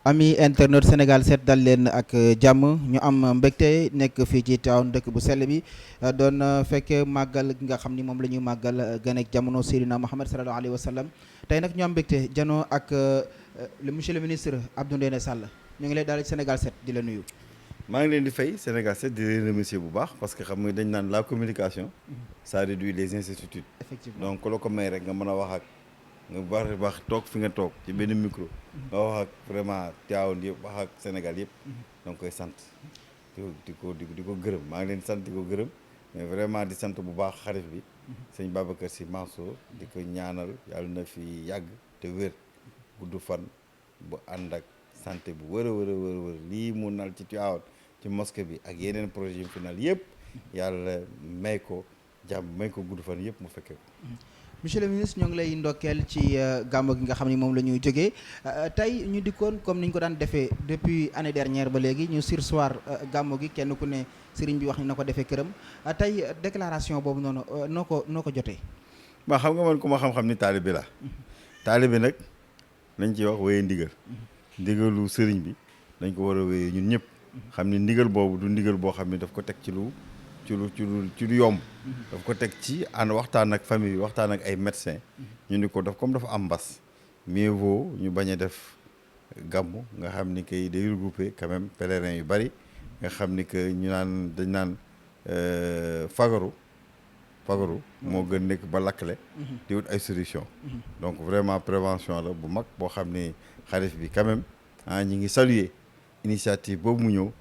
ami internet Sénégal 7 dal leen ak jàmm ñu am mbégte nekk fii ci Tivaouane dëkk bu sell bi doon fekkee màggal gi nga xam ni moom la ñuy màggal ganek jamono Seydina Muhammad sallallahu alayhi wa sallam tey nag ñu am mbégte janoo ak le monsieur le ministre Abdou Ndéné Sall ñu ngi lay daal ci Sénégal 7 di la nuyu. maa ngi leen di fay Sénégal 7 di leen remercier bu baax parce que xam nga dañ naan la communication ça réduit les incertitudes. Effectivement donc la ko may rek nga mën a wax ak nga wax toog fi nga toog ci benn micro nga wax ak vraiment Tivaouane yëpp wax ak Sénégal yëpp donc koy sant di ko gërëm maa ngi leen sant di ko gërëm mais vraiment di sant bu baax xarit bi sëñ Babacar Sy Mansour di ko ñaanal yàlla na fi yàgg te wér gudd fan bu ànd ak santé bu wër a wër lii mu nal ci Tivaouane ci mosquée bi ak yeneen projet yi mu fi nal yëpp yàlla may ko jàmm may ko gudd fan yëpp mu fekkee ko. monsieur le ministre ñoo ngi lay ndokkeel ci gàmmu gi nga xam ne moom la ñuy jógee tey ñu dikkoon comme ni ñu ko daan defee depuis année dernière ba léegi ñu surseoir gàmmu gi kenn ku ne sëriñ bi wax ni na ko defee këram tey déclaration boobu noonu noo ko jotee. waaw xam nga man ku ma xam-xam ni taalibe la taalibe nag lañ ciy wax wéyee ndigalu sëriñ bi dañ ko war a wéyee ñun ñëpp xam ni ndigal boobu du ndigal boo xam ne daf ko teg ci lu yomb daf ko teg ci ànd waxtaan ak famille waxtaan ak ay médecins ñu ni ko daf comme dafa am mbas mieux vaut ñu bañ a def gàmmu nga xam ni kay day regrouper quand même pèlerins yu bari nga xam ni que dañ naan fagaru moo gën nekk ba lakkale di wut ay solution donc vraiment prévention la bu mag boo xam ni xalif bi quand même ñi ngi saluer initiative boobu mu ñëw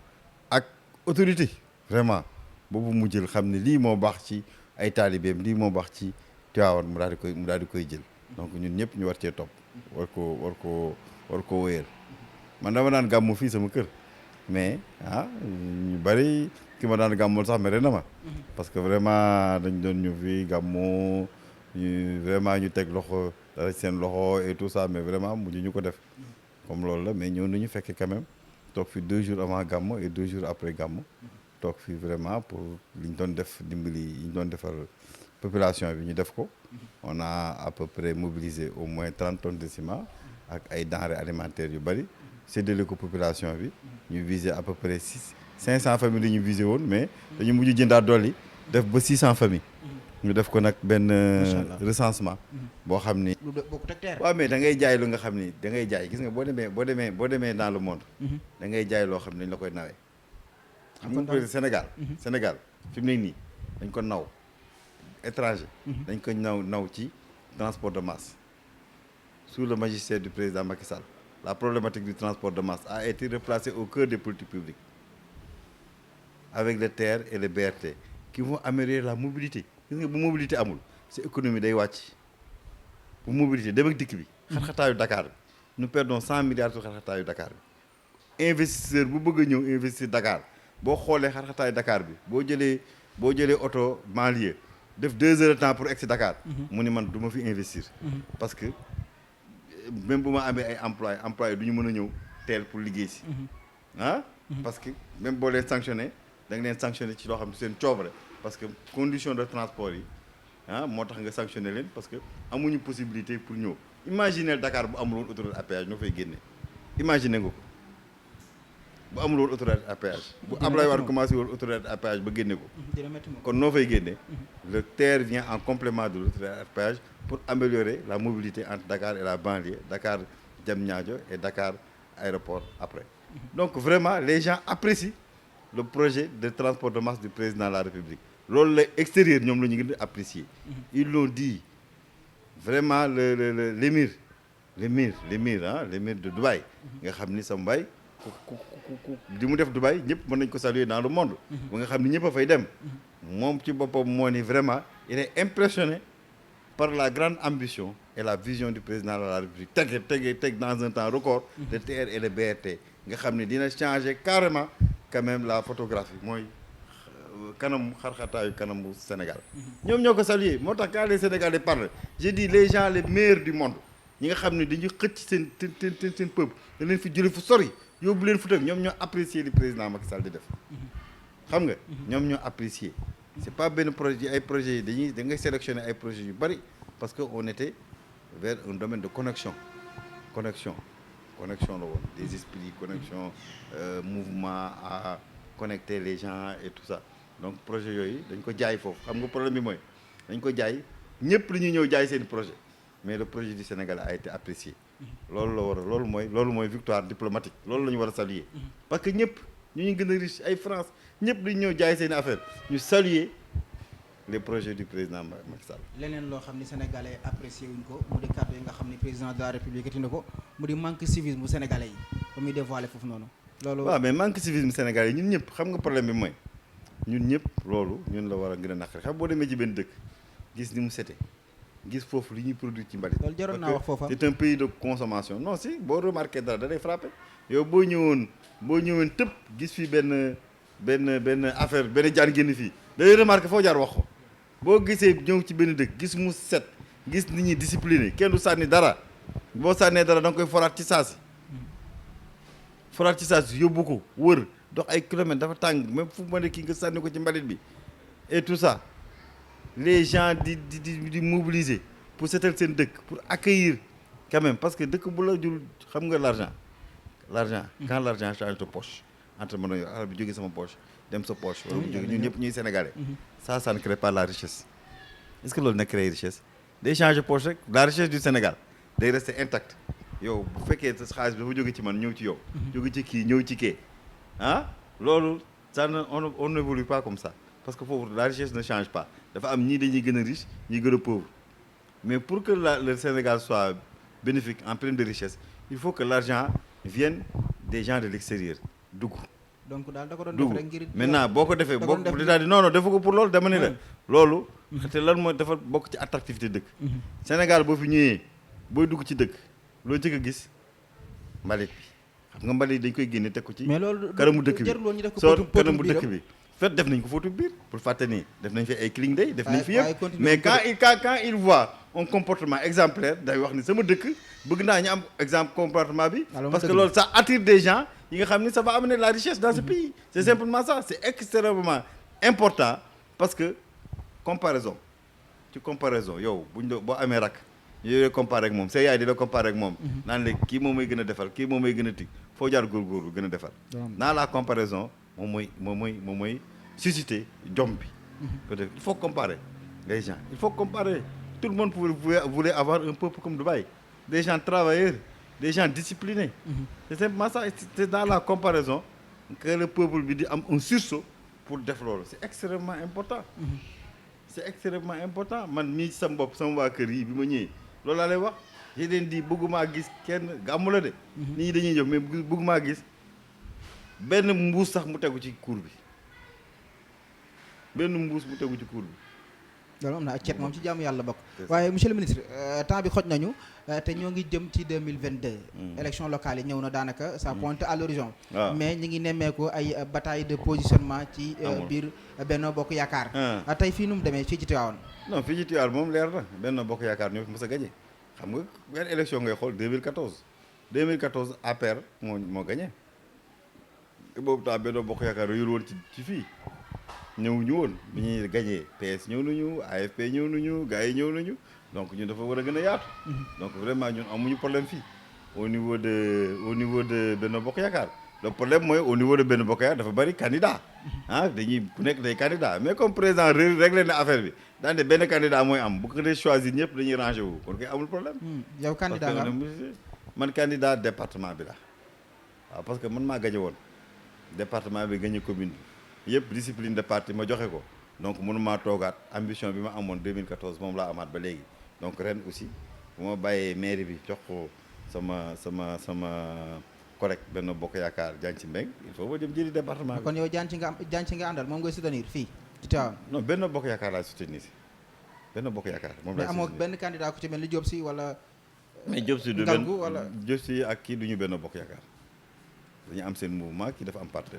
ak autorité vraiment boobu mu jël xam ne lii moo baax ci ay taalibeem lii moo baax ci Tivaouane mu daal di koy jël donc ñun ñëpp ñu war cee topp war ko wéyal man dama daan gàmmu fii sama kër mais ñu bari ki ma daan gàmmul sax mere na ma parce que vraiment dañ doon ñu fii gàmmu vraiment ñu teg loxo dara seen loxo et tout ça mais vraiment mujj ñu ko def comme loolu la mais ñëw nañu fekkee quand même toog fi 2 jours avant gàmmu et 2 jours après gàmmu toog fii vraiment pour li ñu doon def dimbali yi ñu doon defal population bi ñu def ko on a à peu près mobilisé au moins 30 tonnes de ciment ak ay denrées alimentaires yu bari séddale ko population bi ñu visé à peu près 500 familles li ñu visé woon mais dañu mujj jëndaat dolli def ba 600 familles ñu def ko nag benn recensement boo xam ni waaw mais da ngay jaay lu nga xam ni da ngay jaay gis nga boo demee dans le monde da ngay jaay loo xam ne dañ la koy nawee xam nga Sénégal fi mu ne nii dañ ko naw étranger dañ ko naw ci transport de masse sous le magistère du président Macky Sall la problématique du transport de masse a été replacée au cœur des politiques publiques avec le TER et le BRT qui vont améliorer la mobilité gis nga bu mobilité amul c'est économie day wàcc bu mobilité dem ak dikk bi xat-xataayu Dakar bi nous perdons 100 milliards sur xat-xataayu Dakar bi investisseur bu bëgg a ñëw investir Dakar boo xoolee xat-xataayu Dakar bi boo jëlee oto banlieue def 2 heures de temps pour egg si Dakar mu ni man du ma fi investir parce que même bu ma amee ay employé du ñu mën a ñëw teel pour liggéey si parce que même boo leen sanctionné da nga leen sanctionné ci loo xam ne seen coobare parce que condition de transport yi moo tax nga sanctionné leen parce que amuñu possibilité pour ñëw imaginer Dakar bu amul woon autoroute à péage ñoo fay génne imaginer nga ko bu amul woon autoroute à péage bu Ablaye Wade commencé woon autoroute à péage ba génne ko kon noo fay génne le TER vient en complément de l'autoroute à péage pour améliorer la mobilité entre Dakar et la banlieue Dakar Diamniadio et Dakar aéroport après donc vraiment les gens apprécient le projet de transport de masse du président de la République loolu la extérieur ñoom la ñu gën a apprécier ils l'ont dit vraiment l'émir de Dubaï nga xam ni sa mbay li mu def Dubaï ñëpp mën nañ ko saluer dans le monde ba nga xam ni ñëpp a fay dem moom ci boppam moo ni vraiment il est impressionné par la grande ambition et la vision du président de la République teg dans un temps record le TER et le BRT nga xam ni dina changer carrément quand même la photographie mooy kanamu xarxataayu kanamu Sénégal ñoom ñoo ko saluer moo tax quand les Sénégalais parlent je dis les gens les meilleurs du monde ñi nga xam ne dañuy xëcc seen peuple da leen fi jële fu sori yóbbu leen fu teg ñoom ñoo apprécier li président Macky Sall di def xam nga ñoom ñoo apprécier c'est pas benn projet ay projets yi da ngay sélectionner ay projets yu bari parce que on était vers un domaine de connexion connexion la woon des esprits connexion mouvement à connecter les gens et tout ça donc projet yooyu dañ ko jaay foofu xam nga problème bi mooy dañ ko jaay ñëpp li ñuy ñëw jaay seen projet mais le projet du Sénégal a été apprécié loolu la war a loolu mooy victoire diplomatique loolu la ñu war a saluer parce que ñëpp ñu gën a riche ay France ñëpp dañu ñëw jaay seen affaire ñu saluer les projets du président Macky Sall. leneen loo xam ni sénégalais apprécié wuñ ko mu di kàddu yi nga xam ni président de la république ati na ko mu di manque civisme bu sénégalais yi ba muy dévoilé foofu noonu. loolu waaw mais manque civisme sénégalais yi ñun ñëpp xam nga problème bi mooy ñun ñëpp loolu ñun la war a gën a naqari xam boo demee ci benn dëkk gis ni mu sete gis foofu li ñuy produire ci mbalit. loolu jaroon naa wax foofa c'est un pays de consommation non si boo remarqué dara da lay frappé yow boo ñëwoon tëpp gis fii benn affaire benn jaan génn fii da lay remarqué foo jaar wax ko boo gisee ñëw ci benn dëkk gis mu set gis nit ñi discipliné kenn du sànni dara boo sànnee dara da nga koy foraat ci saasi yóbbu ko wër dox ay kilomètres dafa tàng même fu ma ne kii nga sànni ko ci mbalit bi et tout ça les gens di mobiliser pour setal seen dëkk pour accueillir quand même parce que dëkk bu la jul xam nga l'argent quand l'argent change de poche entre mën a yor alal bi jógee sama poche dem sa poche wala bu jógee ñun ñëpp ñuy sénégalais ça ne crée pas la richesse est-ce que loolu na créer richesse day changer poche rek la richesse du Sénégal day rester intacte yow bu fekkee sa xaalis bi dafa jóge ci man ñëw ci yow jóge ci kii ñëw ci kee loolu ça on n'évolue pas comme ça parce que foofu la richesse ne change pas dafa am ñii dañuy gën a riche ñii gën a pauvre mais pour que le Sénégal soit bénéfique en termes de richesse il faut que l'argent vienne des gens de l'extérieur dugg donc daal da ko doon def rek ngir maintenant boo ko defee boo daal di non defu ko pour loolu dama ne la loolu te lan mooy dafa bokk ci attractivité dëkk Sénégal boo fi ñëwee booy dugg ci dëkk loo jëkk a gis mbalit bi xam nga mbalit dañ koy génne teg ko ci kanamu dëkk bi soo kanamu dëkk bi fait def nañ ko footu biir pour fàtte nii def nañ fi ay clean day def nañ fi yëpp mais quand il voit un comportement exemplaire day wax ni sama dëkk bëgg naa ñu am exemple comportement bi parce que loolu ça attire des gens yi nga xam ni ça va amener la richesse dans ce pays c'est simplement ça c'est extrêmement important parce que comparaison yow buñ boo amee rak yooyu comparé ak moom sa yaay di la comparé ak moom naan léegi kii moom may gën a defal kii moom may gën a tig foo jaar góorgóorlu gën a defal dans la comparaison moom mooy susciter jom bi peut-être il faut comparer les gens il faut comparer tout le monde voulait avoir un peuple comme Dubaï des gens travailleurs des gens disciplinés c'est simplement ça c'est dans la comparaison que le peuple bi di am un sursaut pour def loolu c'est extrêmement important man mii sama bopp sama waa kër yi bi ma ñëwee loolu laa lay wax yi leen di bëggumaa gis kenn gàmmu la de nit ñi dañuy jox mais bëggumaa gis benn mbuus sax mu tegu ci cour bi loolu am na ak cet moom ci jaamu yàlla bokk waaye monsieur le ministre temps bi xoj nañu te ñoo ngi jëm ci 2022 élection locale yi ñëw na daanaka ça pointe à l'horizon mais ñi ngi nemmeeku ay bataille de positionnement ci biir Benno Bokk Yaakaar tey fii nu mu demee fii ci Tivaouane non fii ci Tivaouane moom leer na Benno Bokk Yaakaar ñoo fi mës a gagné xam nga benn élection ngay xool 2014 APR moo gagné boobu temps Benno Bokk Yaakaar yur woon ci fii ñëwuñu woon bi ñuy gagné PS ñëw nañu AFP ñëw nañu gars yi ñëw nañu donc ñun dafa war a gën a yaatu donc vraiment ñun amuñu problème fii au niveau de Benno Bokk Yaakaar le problème mooy au niveau de Benno Bokk Yaakaar dafa bari candidat dañuy ku nekk day candidat mais comme président réglé na affaire bi daante benn candidat mooy am bu ko dee choisir ñëpp dañuy rangé wu kon koy amul problème yow candidat nga man candidat département bi la waaw parce que man maa gagné woon département bi gagné commune bi yëpp discipline de parti ma joxe ko donc mënumaa toogaat ambition bi ma amoon 2014 moom laa amaat ba léegi donc ren aussi bu ma bàyyee mairie bi jox ko sama collègue Benno Bokk Yaakaar Dianthi Mbengue il faut ma dem jëli département bi. kon yow Dianthi nga àndal moom ngay soutenir fii ci Tivaouane. non Benno Bokk Yaakaar laay soutenir si Benno Bokk Yaakaar moom laay soutenir mais amoo benn candidat ku ci mel ni Diop Sy wala. mais Diop Sy du Ngalgou wala Diop Sy ak kii du ñu Benno Bokk Yaakaar dañu am seen mouvement kii dafa am parti.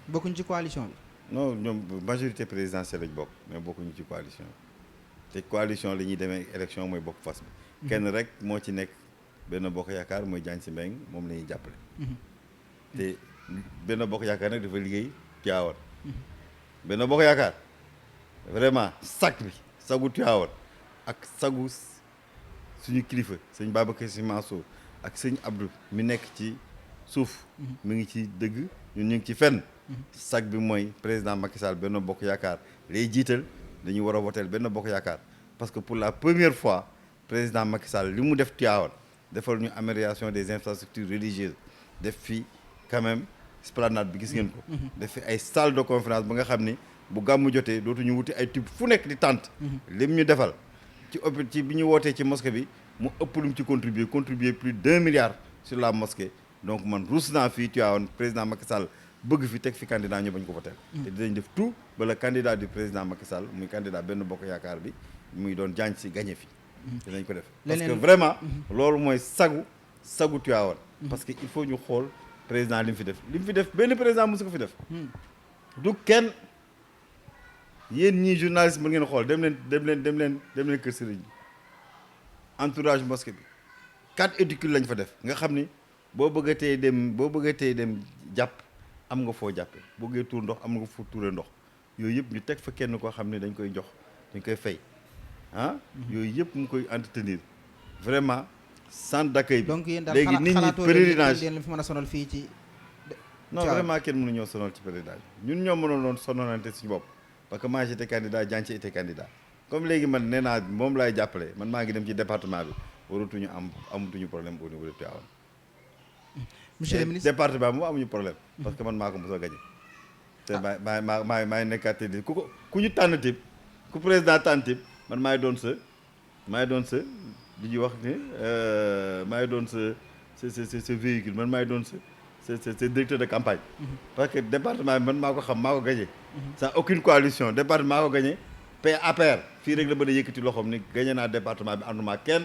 bokkuñ ci coalition bi. non ñoom majorité présidentielle lañ bokk mais bokkuñu ci coalition bi te coalition la ñuy demee élection mooy bokk fas bi kenn rek moo ci nekk Benno Bokk Yaakaar mooy Dianthi Mbengue moom la ñuy jàppale te Benno Bokk Yaakaar nag dafa liggéey Tivaouane Benno Bokk Yaakaar vraiment sagu Tivaouane ak sagu suñu kilifa sëñ Babacar Sy Mansour ak sëñ Abdou mi nekk ci suuf mi ngi ci dëgg ñun ñu ngi ci fenn sag bi mooy président Macky Sall Benno Bokk Yaakaar lay jiital dañu war a woteel Benno Bokk Yaakaar parce que pour la première fois président Macky Sall li mu def Tivaouane defal ñu amélioration des infrastructures religieuses def fi quand même esplanade bi gis ngeen ko def fi ay salle de conférence ba nga xam ni bu gàmmu jotee dootuñu wuti ay tube fu nekk di tente lim ñu defal ci bi ñu wootee ci mosquée bi mu ëpp lu mu ci contribuer plus d'1 milliard sur la mosquée donc man ruus naa fii Tivaouane président Macky Sall bëgg fi teg fi candidat ñu bañ ko voteel te dinañ def tout ba le candidat du président Macky Sall muy candidat Benno Bokk Yaakaar bi muy doon jaañ si gagné fi dinañ ko def parce que vraiment loolu mooy sagu Tivaouane parce que il faut ñu xool président li mu fi def benn président mosu ko fi def du kenn yéen ñii journaliste mën ngeen xool dem leen kër sëriñ bi entourage mosquée bi 4 édicules lañ fa def nga xam ni boo bëggatee dem jàpp am nga foo jàppe boo bëggee tuur ndox am nga foo tuure ndox yooyu yëpp ñu teg fa kenn koo xam ne dañ koy fay yooyu yëpp mu koy entretenir vraiment centre d'accueil bi donc yéen daal léegi nit ñi pèlerinage yéen fi mën a sonal fii ci non vraiment kenn mënu ñoo sonal ci pèlerinage ñun ñoo mënoon loon sonalante suñu bopp parce que moi j'étais candidat Dianthi était candidat comme léegi man nee naa moom laay jàppale man maa ngi dem ci département bi waratuñu amatuñu problème au niveau de Tivaouane monsieur le ministre département moom amuñu problème parce que man maa ko mos a gagné te maay nekkaat di ku ñu tànn tib ku président tànn tib man maay doon sa li ñuy wax ne maay doon sa véhicule man maay doon sa directeur de campagne parce que département bi man maa ko xam maa ko gagné sans aucune coalition département maa ko gagné APR fii rek la mën a yëkkati loxoom ni gagné naa département bi ànduma kenn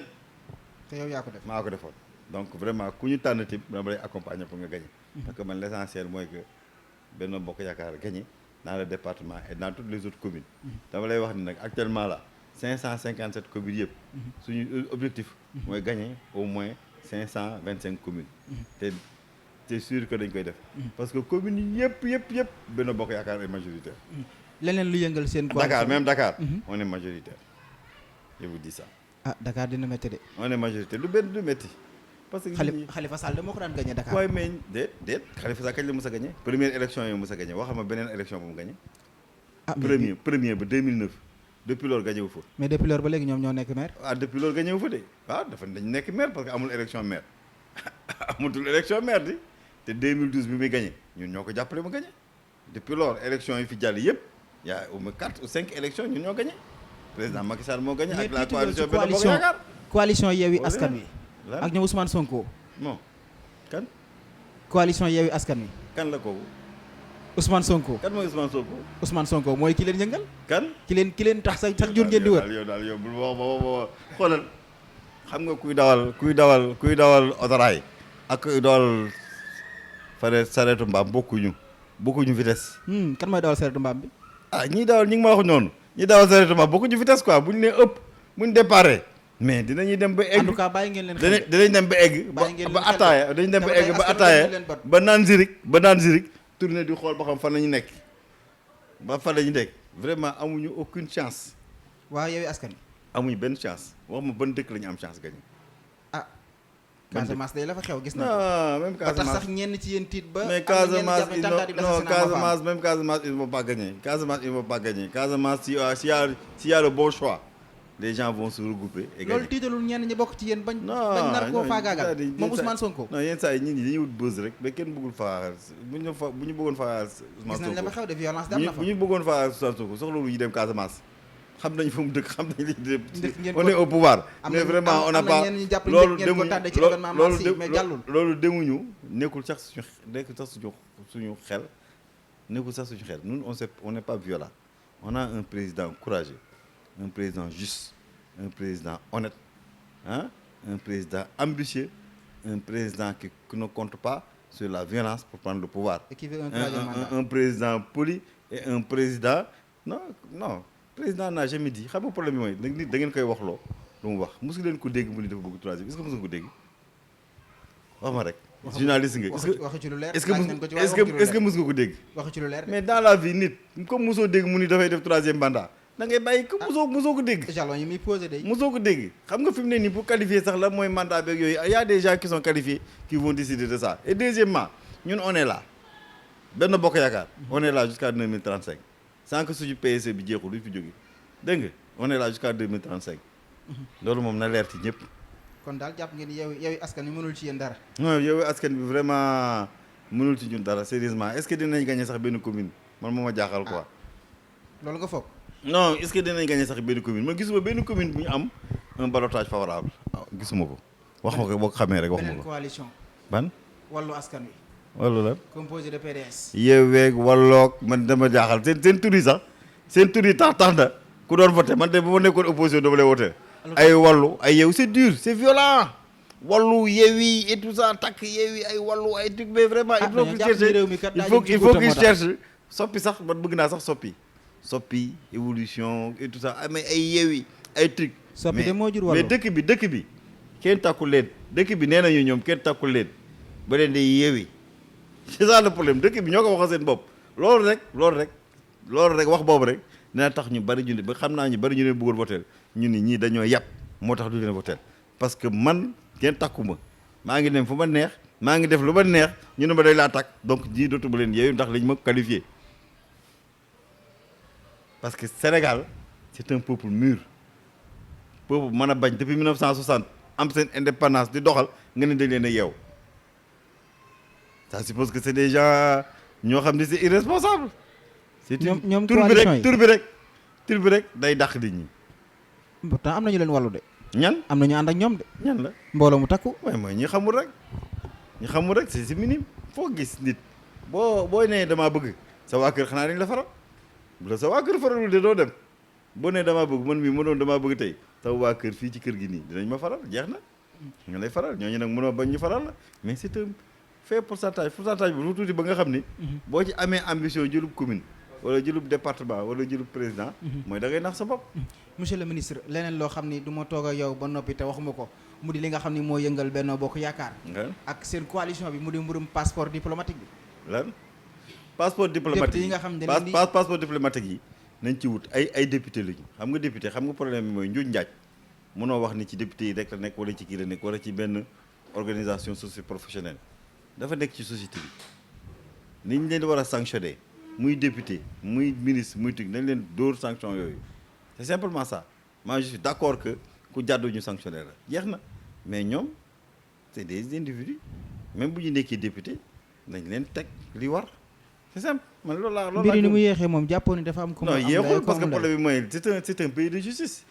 te yow yaa ko def maa ko defoon donc vraiment ku ñu tànn tib dama lay accompagner pour nga gagné parce que man l'essentiel mooy que Benno Bokk Yaakaar gagné dans le département et dans toutes les autres communes dama lay wax ni nag actuellement là 557 communes yëpp suñu objectif mooy gagné au moins 525 communes te c'est sûr que dañ koy def parce que communes yi yëpp Benno Bokk Yaakaar est majoritaire leneen lu yëngal seen Dakar même Dakar on est majoritaire je vous dis ça Dakar dina métti de on est majoritaire du métti parce que Khalifa Sall de moo ko daan gagné Dakar waaye mais déet Khalifa Sall kañ la mos a gagné première élection yi mos a gagné waxama beneen élection bu mu gagné premier ba 2009 depuis loolu gagné wu fa mais depuis loolu ba léegi ñoom ñoo nekk maire depuis loolu gagné wu fa de dafa dañ nekk maire parce que amul élection maire amatul élection maire di te 2012 bi muy gagné ñun ñoo ko jàppale mu gagné depuis loolu élection yi fi jàll yëpp y a au moins 4 ou 5 élections ñun ñoo gagné président Macky Sall moo gagné ak la coalition Benno Bokk Yaakaar coalition Yewwi Askan Wi ak ñoom Ousmane Sonko non kan coalition Yewwi Askan Wi kan la kooku Ousmane Sonko kan mooy Ousmane Sonko Ousmane Sonko mooy ki leen yëngal kan ki leen tax sax jur ngeen di wër yow daal yow bul wax ba xoolal xam nga kuy dawal otoraay ak kuy dawal sareetu mbaam bokkuñu vitesse kan mooy dawal sareetu mbaam bi ñii dawal ñi ngi ma wax noonu ñi dawal sareetu mbaam bokkuñu vitesse quoi buñu nee ëpp buñu déparé mais dinañuy dem ba egg en tout cas bàyyi ngeen leen xel dinañ dem ba egg ba ataaya dañu dem ba egg ba ataaya ba naan zirik tourné di xool ba xam fan la ñu nekk ba fan la ñu nekk vraiment amuñu aucune chance waaw Yewwi Askan Wi amuñu benn chance wax ma ban dëkk la ñu am chance gagné Casamance day la fa xew gis na non même Casamance ba tax sax ñenn ci yéen tiit ba mais Casamance Casamance même Casamance ils vont pas gagner Casamance s'il y a le bon choix les gens vont se regrouper et gagner loolu tiitalul ñenn ñi bokk ci yéen bañ nar koo faagaagal moom Ousmane Sonko non yenn saa yi nit ñi dañuy wut buzz rek mais kenn bëggul faaxal bu ñu bëggoon faaxal Ousmane Sonko gis nañ la fa xew de violence dam na fa bu ñu bëggoon faaxal Ousmane Sonko soxla lu ñu dem Casamance xam nañ fa mu dëkk xam nañ li dem on est au pouvoir mais vraiment on n'a pas loolu demuñu nekkul sax suñu xel nous on n'est pas violent on a un président courageux un président juste un président honnête un président ambitieux un président qui ne compte pas sur la violence pour prendre le pouvoir un président poli et un président non président n'a jamais dit xam nga problème bi mooy nit da ngeen koy wax loo lu mu wax mosu leen ko dégg mu ni dafa bëgg troisième est-ce que mosu ko dégg wax ma rek journaliste nga waxu ci lu leer est-ce que mosu nga ko dégg waxu ci lu leer mais dans la vie nit comme mosoo dégg mu ni dafay def troisième mandat da ngay bàyyi ko mosoo ko dégg. jalon yi muy posé day. mosoo ko dégg xam nga fi mu ne nii pour qualifier sax la mooy mandat beeg yooyu y a des gens qui sont qualifiés qui vont décider de ça et deuxièmement ñun on est là benn bokk yaakaar on est là jusqu'à 2035 sans que suñu PSE bi jeexul du fi jóge dégg nga on est là jusqu'à 2035 loolu moom na leer ci ñëpp. kon daal jàpp ngeen yow askan wi mënul ci yéen dara. non yow askan bi vraiment mënul ci ñun dara sérieusement est-ce que dinañ gagner sax benn commune man moo ma jaaxal quoi. loolu nga foog. non est-ce que dinañ gagner sax benn commune man gisuma benn commune bu ñu am un ballottage favorable. waaw gisuma ko. wax ma ko boo ko xamee rek wax ma ko. beneen coalition. ban. wàllu askan wi. wàllu lan. composé de PDS. Yewweeg Walloog man dama jaaxal seen tur yi sax seen tur yi tax na ku doon voté man de bu ma nekkoon opposition dama lay voté. ay Wallu ay Yewwi c'est dur c'est violent. Wallu Yewwi et tout ça takk Yewwi ay Wallu ay truc mais vraiment. il faut qu'il cherche soppi sax man bëgg naa sax soppi évolution et tout ça mais ay Yewwi ay truc. soppi de moo jur Wallu mais dëkk bi kenn takkul leen dëkk bi nee nañu ñoom kenn takkul leen ba leen di Yewwi c'est ça le problème dëkk bi ñoo ko waxal seen bopp loolu rek wax boobu rek dina tax ñu bari ñu ne ba xam naa ñu bari ñu leen bëggoon voter ñu ni ñii dañoo yàpp moo tax du leen voter parce que man kenn takkuma maa ngi dem fu ma neex maa ngi def lu ma neex ñu ne ma day laa takk donc ñii dootuma leen Yewwi ndax lañ ma qualifié parce que Sénégal c'est un peuple mûr peuple mën a bañ depuis 1960 am seen indépendance di doxal nga ne dañ leen a yeew ça suppose que c'est des gens ñoo xam ne c'est irresponsable. c'est ñoom tur bi rek day dàq nit ñi. pourtant am na ñu leen wàllu de. ñan am na ñu ànd ak ñoom de. ñan la mbooloo mu takku. waaye mooy ñi xamul rek c'est minime foo gis nit boo nee damaa bëgg sa waa kër xanaa dañ la faral bu la sa waa kër faralul de doo dem boo nee damaa bëgg man mii mënoon damaa bëgg tey sa waa kër fii ci kër gi nii dinañ ma faral jeex na nga lay faral ñooñu nag mënoo bañ ñu faral la mais c'est un fait pourcentage bi lu tuuti ba nga xam ni boo ci amee ambition jëlub commune wala jëlub département wala jëlub président mooy da ngay nax sa bopp. monsieur le ministre leneen loo xam ni du ma toog ak yow ba noppi te waxuma ko mu di li nga xam ni moo yëngal Benno Bokk Yaakaar ak seen coalition bi mu di mbirum passeport diplomatique bi lan passeport diplomatique yi nga xam ne passeport diplomatique yi nañ ci wut ay député lañu xam nga député xam nga problème bi mooy njuuj njaaj mënoo wax ni ci député yi rek la nekk wala ci kii la nekk wala ci benn organisation socio-professionnelle dafa nekk ci société bi ni ñu leen war a sanctionner muy député muy ministre muy tig nañ leen dóor sanction yooyu c'est simplement ça moi je suis d'accord que ku jàddu ñu sanctionner la jeex na mais ñoom c'est des individus même bu ñu nekkee député nañ leen teg li war c'est simple man loolu laa mbir ni mu yéexee moom jàppoon ni dafa am non yéexul parce que problème bi mooy c'est un pays de justice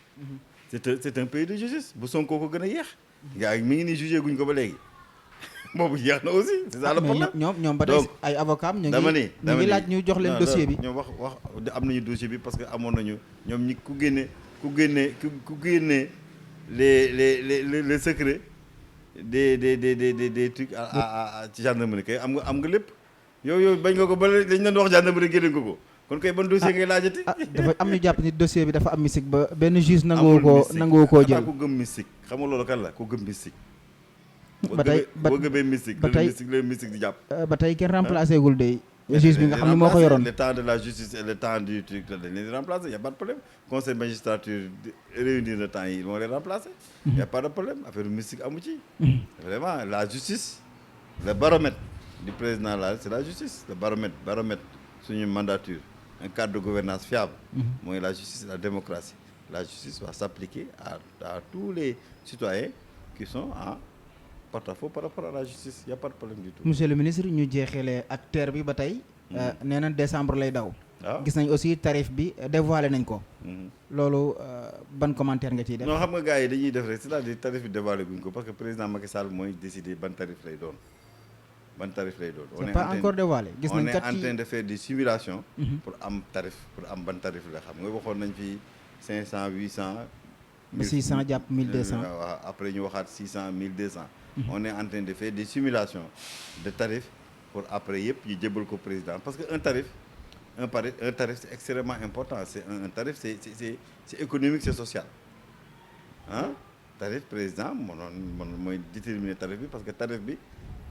c'est un pays de justice bu Sonko ko gën a yéex gaa mi ngi nii jugé guñ ko ba léegi boobu yéex na aussi c'est ça le problème ñoom ba tey ay avocat am ñu ngi laaj ñu jox leen dossier bi ñoom wax am nañu dossier bi parce que amoon nañu ñoom ñi ku génne les secrets des trucs ci gendarmerie kay am nga lépp yow bañ nga ko ba dañ leen wax gendarmerie génne nga ko kon kay ban dossier ngay laajati dafa am ñu jàpp ni dossier bi dafa am mystique ba benn juge nanguwu koo jël ku gëm mystique xam nga loolu kan la ku gëm mystique boo gëmee mystique mystique di jàpp ba tey kenn remplacé gul de juge bi nga xam ne moo ko yoroon le temps de la justice et le temps du truc dañ leen di remplacer y a pas de problème conseil magistrature réunir le temps yi moo leen remplacer y a pas de problème affaire mystique amu ci vraiment la justice le baromètre du président là c'est la justice le baromètre suñu mandature un cadre de gouvernance fiable mooy la justice et la démocratie la justice va s'appliquer à tous les citoyens qui sont en porte-à-faux par rapport à la justice y a pas de problème du tout. monsieur le ministre ñu jeexalee ak TER bi ba tey nee na décembre lay daw gis nañ aussi tarif bi dévoilé nañ ko loolu ban commentaire nga ciy def non xam nga gars yi dañuy def rek c'est-à-dire tarif bi dévoilé guñ ko parce que président Macky Sall mooy décider ban tarif lay doon c'est pas encore dévoilé gis nañ kat on est en train de faire des simulations pour am ban tarif la xam nga waxoon nañ fi 500 800 600 jàpp 1200 waaw après ñu waxaat 600 1200 on est en train de faire des simulations de tarifs pour après yëpp ñu jébal ko président parce que un tarif c'est extrêmement important c'est un tarif c'est économique c'est social tarif président mooy déterminer tarif bi parce que tarif bi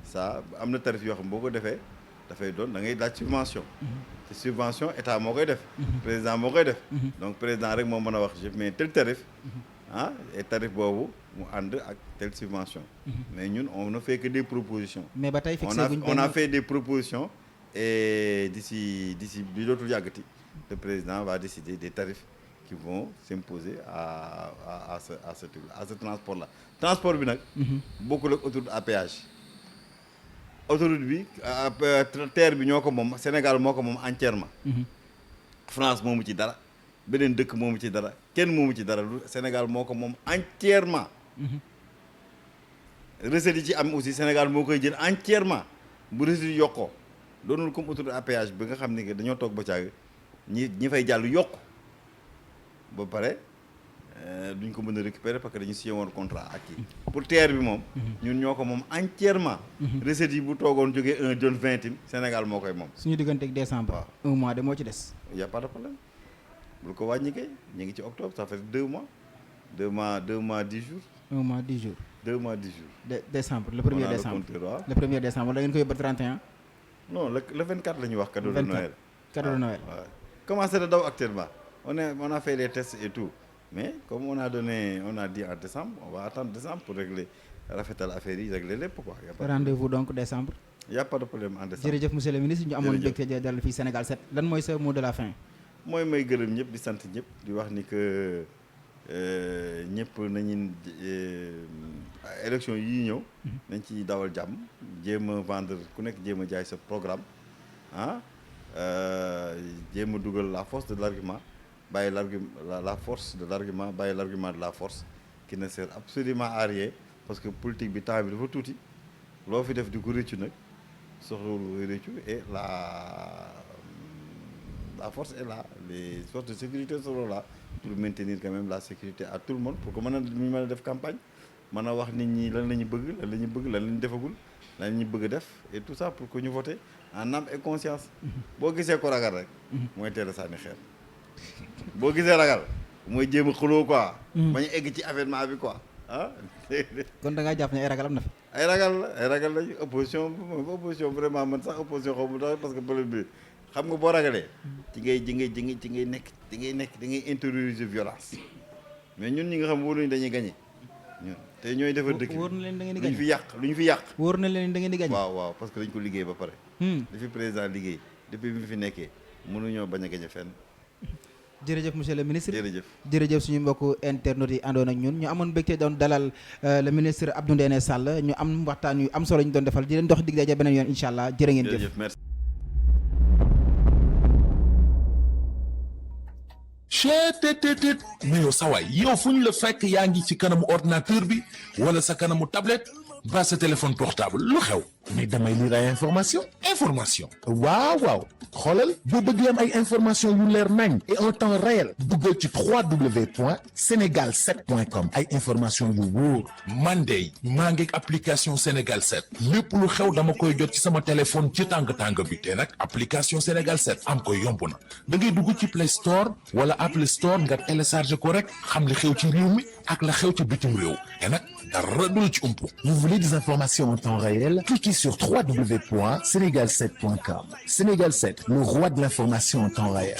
ça am na tarif yoo xam boo ko defee dafay doon da ngay laaj subvention. te subvention état moo koy def. président moo koy def. donc président rek moo mën a wax je mets tel tarif. Et tarif boobu mu ànd ak telle subvention. mais ñun on ne fait que des propositions. mais ba tey fixé on a fait des propositions et d'ici bi dootul yàggati le président va décider des tarifs qui vont s'imposer à ce transport là. transport bi nag. bokkul ak autoroute à péage. autoroute bi terre bi ñoo ko moom Sénégal moo ko moom entièrement. France moomu ci dara. beneen dëkk moomu ci dara kenn moomu ci dara lu Sénégal moo ko moom entièrement. recettes yi ci am aussi Sénégal moo koy jël entièrement bu recettes yi yokkoo doonul comme autoroute à péage bi nga xam ne que dañoo toog ba caag ñi fay jàll yokk ba pare duñ ko mën a récupérer parce que dañu signé woon contrat ak kii pour terre bi moom. ñun ñoo ko moom entièrement. recettes yi bu toogoon jógee 1,20 Sénégal moo koy moom. suñu digganteeg décembre. waaw un mois de moo ci des. y a pas de problème. bul ko wàññi kay ñu ngi ci octobre ça fait 2 mois 10 jours. 1 mois 10 jours. 2 mois 10 jours. Décembre le 1er décembre le 1er décembre da ngeen ko yóbbu 31. non le 24 la ñuy wax. cadeau de Noël cadeau de Noël. waaw commencé na daw actuellement on a fait les tests et tout mais comme on a dit en décembre on va attendre décembre pour régler rafetal affaire yi régler lépp quoi. rendez-vous donc décembre. y a pas de problème en décembre. jërëjëf monsieur le ministre ñu amoon mbégte dalal fii Sénégal 7 lan mooy sa mot de la fin. mooy may gërëm ñëpp di sant ñëpp di wax ni que ñëpp nañu élection yi ñëw nañ ci dawal jàmm jéem a vendre ku nekk jéem a jaay sa programme jéem a dugal la force de l'argument bàyyi la force de l'argument bàyyi l'argument de la force qui ne sert absolument à rien parce que politique bi temps bi dafa tuuti loo fi def di ko réccu nag soxlawul réccu et la force est là les forces de sécurité seront là pour maintenir quand même la sécurité à tout le monde pour que mën a def campagne mën a wax nit ñi lan la ñu bëgg lan la ñu defagul lan la ñu bëgg a def et tout ça pour que ñu voter en âme et conscience. boo gisee ko ragal rek. mooy teel a sànni xeer. boo gisee ragal mooy jéem a xuloo quoi. bañ a egg ci avènement bi quoi kon da ngaa jàpp ne ay ragal am na fi. ay ragal lañu opposition vraiment man sax opposition xaw ma tax parce que problème bi. xam nga boo ragalee ci ngay nekk intérioriser violence mais ñun ñi nga xam wóor nañu dañuy gagné ñun te ñooy defar dëkk wóor na leen da ngeen di gagné lu ñu fi yàq wóor na leen da ngeen di gagné waaw parce que dañ ko liggéey ba pare li fi président liggéey depuis bi mu fi nekkee mënuñoo bañ a gagné fenn. jërëjëf monsieur le ministre jërëjëf suñu mbokku internautes yi àndoon ak ñun ñu amoon mbégte doon dalal le ministre Abdou Ndéné Sall ñu am waxtaan yu am solo ñu doon defal di leen dox dig daje beneen yoon incha allah jërë ngeen jëf. merci. chetttt mais yow sawaay yow fu ñu la fekk yaa ngi ci kanamu ordinateur bi wala sa kanamu tablette ba sa téléphone portable lu xew mais damay lire ay information waaw xoolal boo bëgg am ay information yu leer nañ et en temps réel duggal ci www.senegal7.com ay information yu wóor man de maa ngi application Sénégal 7 lépp lu xew dama koy jot ci sama téléphone ci tàng bi te nag application Sénégal 7 am ko yomb na da ngay dugg ci Play Store wala Apple Store nga télécharge ko rek xam li xew ci réew mi ak la xew ci bitim réew te nag dara du la ci umpu. Vous voulez des informations en temps réel? Cliquez sur www.senegal7.com. Sénégal 7, le roi de l'information en temps réel.